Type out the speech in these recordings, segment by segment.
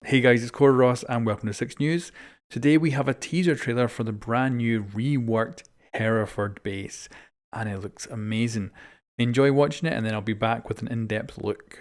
Hey guys, it's Corey Ross and welcome to 6 News. Today we have a teaser trailer for the brand new reworked Hereford base and it looks amazing. Enjoy watching it and then I'll be back with an in-depth look.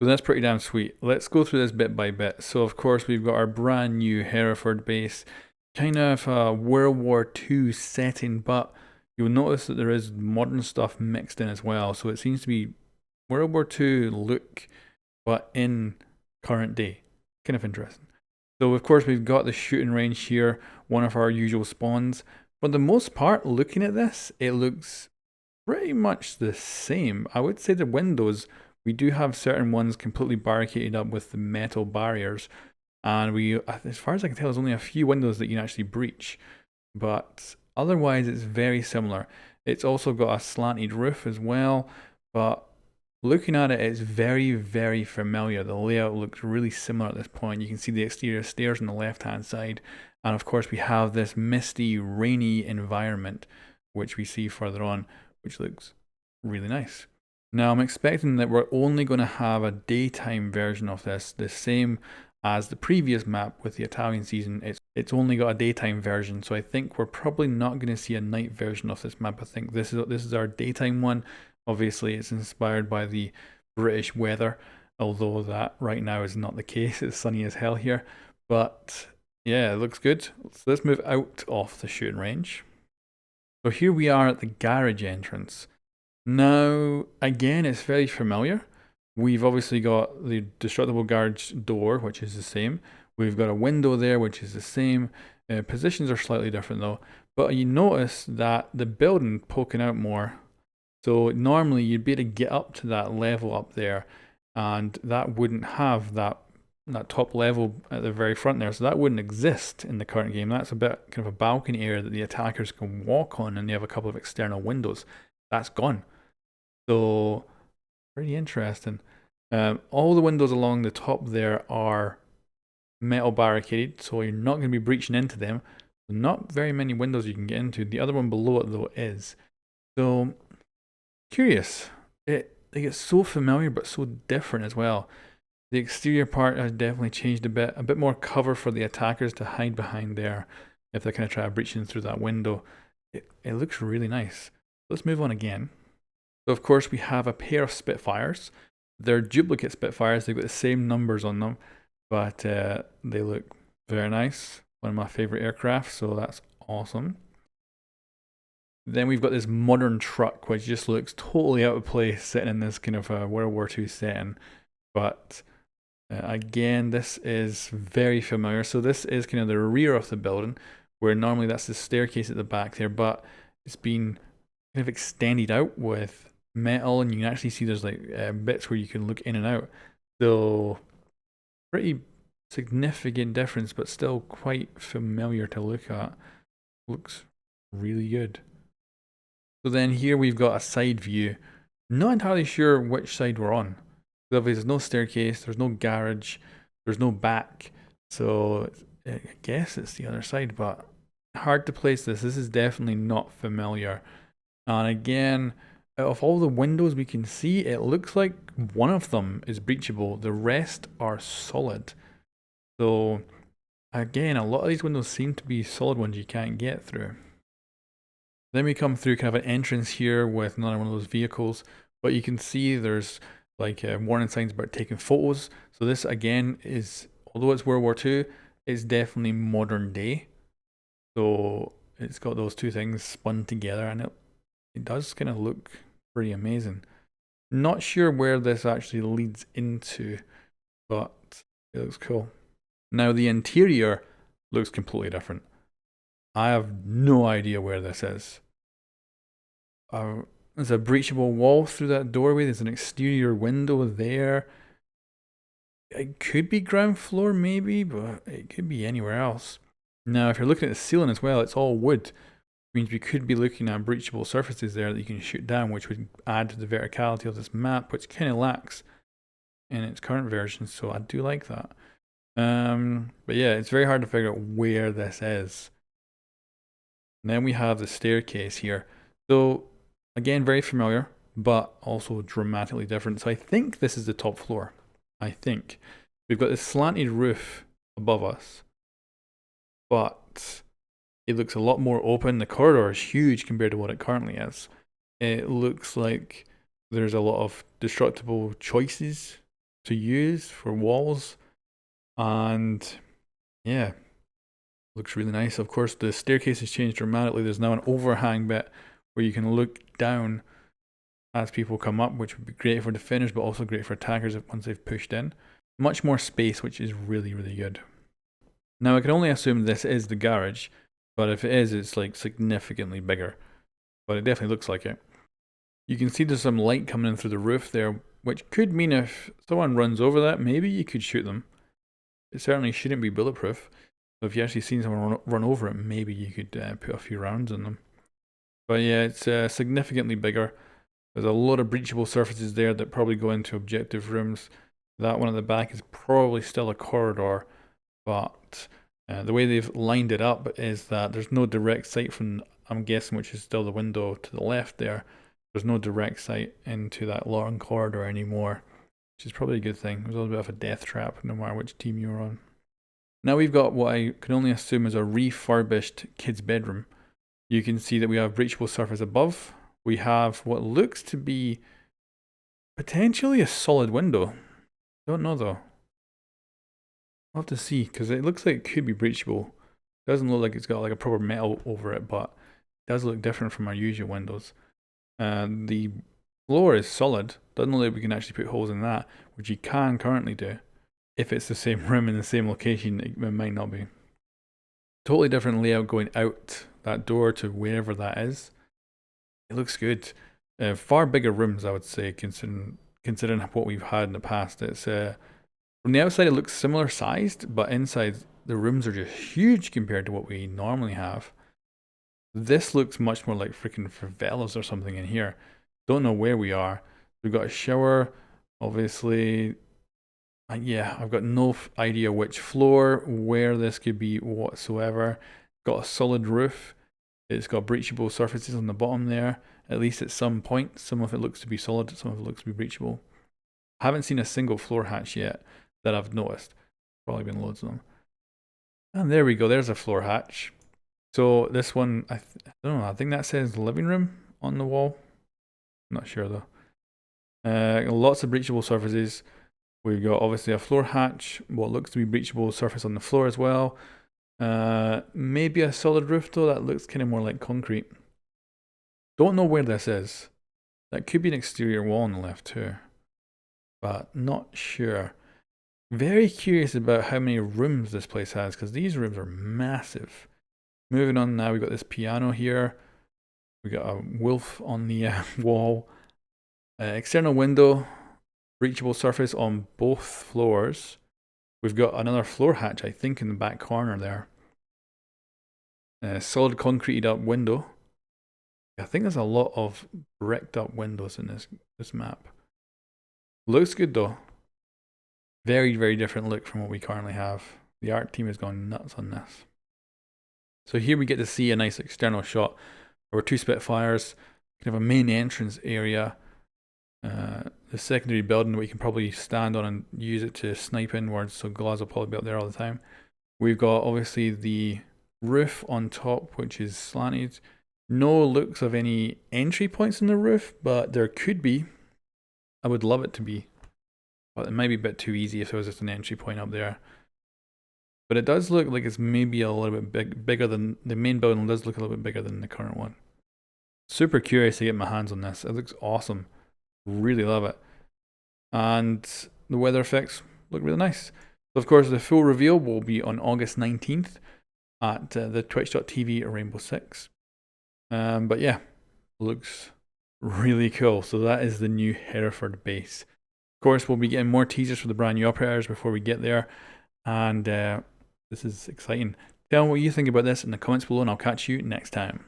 So that's pretty damn sweet. Let's go through this bit by bit. So of course we've got our brand new Hereford base, kind of a World War II setting, but you'll notice that there is modern stuff mixed in as well. So it seems to be World War II look, but in current day. Kind of interesting. So of course we've got the shooting range here, one of our usual spawns. For the most part, looking at this, it looks pretty much the same. I would say the windows, we do have certain ones completely barricaded up with the metal barriers, and as far as I can tell, there's only a few windows that you can actually breach, but otherwise it's very similar. It's also got a slanted roof as well, but looking at it, it's very, very familiar. The layout looks really similar at this point. You can see the exterior stairs on the left-hand side, and of course we have this misty, rainy environment, which we see further on, which looks really nice. Now I'm expecting that we're only going to have a daytime version of this, the same as the previous map with the Italian season. It's only got a daytime version, so I think we're probably not going to see a night version of this map. I think this is our daytime one. Obviously it's inspired by the British weather, although that right now is not the case. It's sunny as hell here, but yeah, it looks good. So let's move out of the shooting range. So here we are at the garage entrance. Now, again, it's very familiar. We've obviously got the destructible garage door, which is the same. We've got a window there, which is the same. Positions are slightly different though. But you notice that the building poking out more. So normally you'd be able to get up to that level up there, and that wouldn't have that top level at the very front there. So that wouldn't exist in the current game. That's a bit kind of a balcony area that the attackers can walk on, and they have a couple of external windows. That's gone. So pretty interesting. All the windows along the top there are metal barricaded, so you're not going to be breaching into them. Not very many windows you can get into. The other one below it though is. So curious. They get so familiar but so different as well. The exterior part has definitely changed a bit more cover for the attackers to hide behind there if they're going to try to breach in through that window. It looks really nice. Let's move on again. So of course we have a pair of Spitfires. They're duplicate Spitfires, they've got the same numbers on them, but they look very nice. One of my favorite aircraft, so that's awesome. Then we've got this modern truck, which just looks totally out of place sitting in this kind of World War II setting. But again, this is very familiar. So this is kind of the rear of the building, where normally that's the staircase at the back there, but it's been kind of extended out with metal, and you can actually see there's like bits where you can look in and out. So pretty significant difference, but still quite familiar to look at. Looks really good. So then here we've got a side view. Not entirely sure which side we're on. Obviously there's no staircase, there's no garage, there's no back, so I guess it's the other side, but hard to place this. This is definitely not familiar. And again, out of all the windows we can see, it looks like one of them is breachable. The rest are solid. So again, a lot of these windows seem to be solid ones you can't get through. Then we come through kind of an entrance here with another one of those vehicles, but you can see there's like warning signs about taking photos. So this again is, although it's World War II, it's definitely modern day. So it's got those two things spun together, and it does kind of look pretty amazing. Not sure where this actually leads into, but it looks cool. Now the interior looks completely different. I have no idea where this is. There's a breachable wall through that doorway. There's an exterior window there. It could be ground floor maybe, but it could be anywhere else. Now if you're looking at the ceiling as well, it's all wood. Means we could be looking at breachable surfaces there that you can shoot down, which would add to the verticality of this map, which kind of lacks in its current version, so I do like that. But yeah, it's very hard to figure out where this is. And then we have the staircase here. So again, very familiar, but also dramatically different. So I think this is the top floor. I think. We've got this slanted roof above us, but it looks a lot more open. The corridor is huge compared to what it currently is. It looks like there's a lot of destructible choices to use for walls. And yeah, looks really nice. Of course, the staircase has changed dramatically. There's now an overhang bit where you can look down as people come up, which would be great for defenders, but also great for attackers once they've pushed in. Much more space, which is really, really good. Now, I can only assume this is the garage, but if it is, it's like significantly bigger. But it definitely looks like it. You can see there's some light coming in through the roof there, which could mean if someone runs over that, maybe you could shoot them. It certainly shouldn't be bulletproof. So if you actually seen someone run over it, maybe you could put a few rounds in them. But yeah, it's significantly bigger. There's a lot of breachable surfaces there that probably go into objective rooms. That one at the back is probably still a corridor, but the way they've lined it up is that there's no direct sight from, I'm guessing, which is still the window to the left there. There's no direct sight into that long corridor anymore, which is probably a good thing. It was a little bit of a death trap, no matter which team you were on. Now we've got what I can only assume is a refurbished kid's bedroom. You can see that we have breachable surface above. We have what looks to be potentially a solid window. Don't know though. I'll have to see, because it looks like it could be breachable. It doesn't look like it's got like a proper metal over it, but it does look different from our usual windows. The floor is solid. Doesn't look like we can actually put holes in that, which you can currently do. If it's the same room in the same location, it might not be. Totally different layout going out that door to wherever that is. It looks good. Far bigger rooms, I would say, considering what we've had in the past. It's from the outside it looks similar sized, but inside the rooms are just huge compared to what we normally have. This looks much more like freaking favelas or something in here. Don't know where we are. We've got a shower, obviously. Yeah, I've got no idea which floor, where this could be whatsoever. Got a solid roof. It's got breachable surfaces on the bottom there, at least at some point. Some of it looks to be solid, some of it looks to be breachable. I haven't seen a single floor hatch yet that I've noticed. Probably been loads of them. And there we go, there's a floor hatch. So this one, I don't know, I think that says living room on the wall. I'm not sure though. Lots of breachable surfaces. We've got obviously a floor hatch, what looks to be breachable surface on the floor as well. Maybe a solid roof though, that looks kind of more like concrete. Don't know where this is. That could be an exterior wall on the left too, but not sure. Very curious about how many rooms this place has, because these rooms are massive. Moving on now, we've got this piano here. We got a wolf on the wall. External window, breachable surface on both floors. We've got another floor hatch, I think, in the back corner there. Solid concreted up window. I think there's a lot of bricked up windows in this map. Looks good though. Very, very different look from what we currently have. The art team has gone nuts on this. So here we get to see a nice external shot. There were two Spitfires, kind of a main entrance area. The secondary building that we can probably stand on and use it to snipe inwards, so Glass will probably be up there all the time. We've got obviously the roof on top, which is slanted. No looks of any entry points in the roof, but there could be. I would love it to be. but it might be a bit too easy if there was just an entry point up there. But it does look like it's maybe a little bit bigger than the main building. Does look a little bit bigger than the current one. Super curious to get my hands on this. It looks awesome. Really love it. And the weather effects look really nice. So of course, the full reveal will be on August 19th at the twitch.tv Rainbow Six. But yeah, looks really cool. So that is the new Hereford base. Of course, we'll be getting more teasers for the brand new operators before we get there. And this is exciting. Tell me what you think about this in the comments below, and I'll catch you next time.